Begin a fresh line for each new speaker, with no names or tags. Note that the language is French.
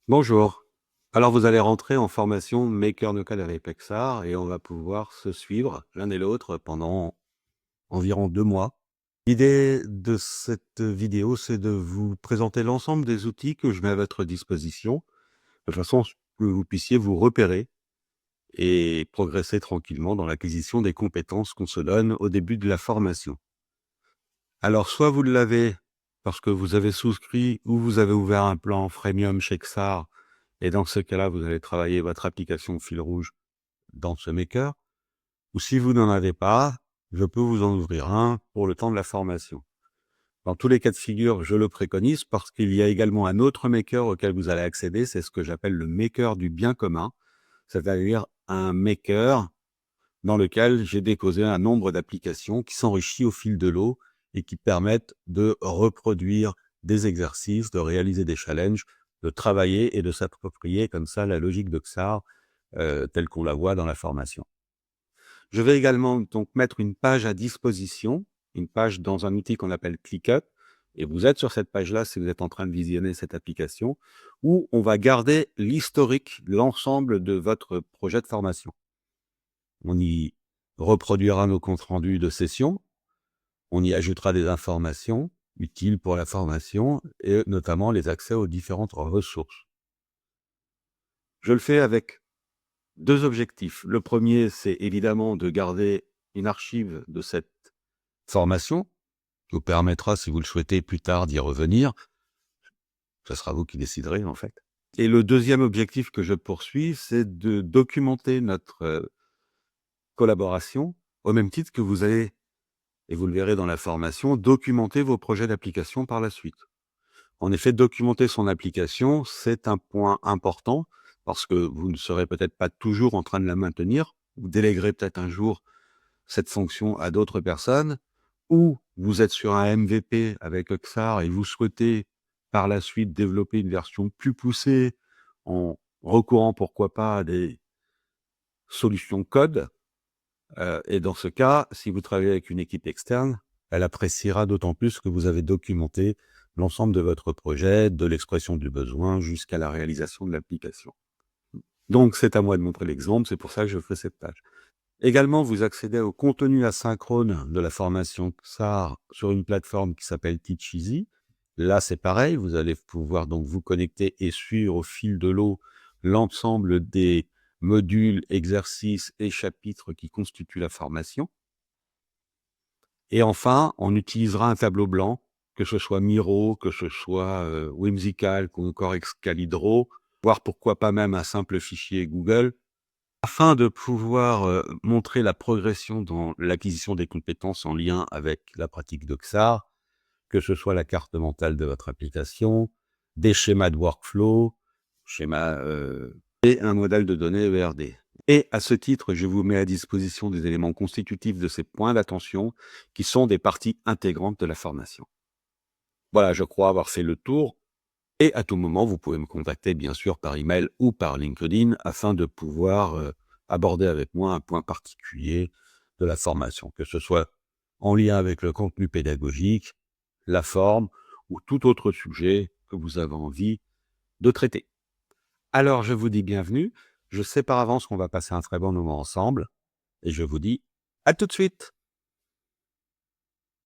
Bonjour. Alors vous allez rentrer en formation Maker No Code avec Pexar et on va pouvoir se suivre l'un et l'autre pendant environ 2 mois. L'idée de cette vidéo, c'est de vous présenter l'ensemble des outils que je mets à votre disposition, de façon à ce que vous puissiez vous repérer et progresser tranquillement dans l'acquisition des compétences qu'on se donne au début de la formation. Alors soit vous l'avez parce que vous avez souscrit ou vous avez ouvert un plan freemium chez Pexar. Et dans ce cas-là, vous allez travailler votre application fil rouge dans ce maker. Ou si vous n'en avez pas, je peux vous en ouvrir un pour le temps de la formation. Dans tous les cas de figure, je le préconise parce qu'il y a également un autre maker auquel vous allez accéder. C'est ce que j'appelle le maker du bien commun, c'est-à-dire un maker dans lequel j'ai déposé un nombre d'applications qui s'enrichit au fil de l'eau et qui permettent de reproduire des exercices, de réaliser des challenges, de travailler et de s'approprier comme ça la logique de XAR telle qu'on la voit dans la formation. Je vais également donc mettre une page à disposition, une page dans un outil qu'on appelle ClickUp, et vous êtes sur cette page-là si vous êtes en train de visionner cette application, où on va garder l'historique, l'ensemble de votre projet de formation. On y reproduira nos comptes rendus de session, on y ajoutera des informations utiles pour la formation et notamment les accès aux différentes ressources. Je le fais avec 2 objectifs. Le premier, c'est évidemment de garder une archive de cette formation, qui vous permettra, si vous le souhaitez, plus tard d'y revenir. Ce sera vous qui déciderez, en fait. Et le deuxième objectif que je poursuis, c'est de documenter notre collaboration, au même titre que vous allez, et vous le verrez dans la formation, documenter vos projets d'application par la suite. En effet, documenter son application, c'est un point important parce que vous ne serez peut-être pas toujours en train de la maintenir. Vous déléguerez peut-être un jour cette fonction à d'autres personnes, ou vous êtes sur un MVP avec XAR et vous souhaitez par la suite développer une version plus poussée en recourant pourquoi pas à des solutions code. Et dans ce cas, si vous travaillez avec une équipe externe, elle appréciera d'autant plus que vous avez documenté l'ensemble de votre projet, de l'expression du besoin jusqu'à la réalisation de l'application. Donc, c'est à moi de montrer l'exemple, c'est pour ça que je fais cette page. Également, vous accédez au contenu asynchrone de la formation XAR sur une plateforme qui s'appelle TeachEasy. Là, c'est pareil, vous allez pouvoir donc vous connecter et suivre au fil de l'eau l'ensemble des modules, exercices et chapitres qui constituent la formation. Et enfin, on utilisera un tableau blanc, que ce soit Miro, que ce soit Whimsical, ou encore Excalibro, voire pourquoi pas même un simple fichier Google, afin de pouvoir montrer la progression dans l'acquisition des compétences en lien avec la pratique de XAR, que ce soit la carte mentale de votre application, des schémas de workflow, schémas et un modèle de données ERD. Et à ce titre, je vous mets à disposition des éléments constitutifs de ces points d'attention qui sont des parties intégrantes de la formation. Voilà, je crois avoir fait le tour. Et à tout moment, vous pouvez me contacter bien sûr par email ou par LinkedIn afin de pouvoir aborder avec moi un point particulier de la formation, que ce soit en lien avec le contenu pédagogique, la forme ou tout autre sujet que vous avez envie de traiter. Alors, je vous dis bienvenue. Je sais par avance qu'on va passer un très bon moment ensemble et je vous dis à tout de suite.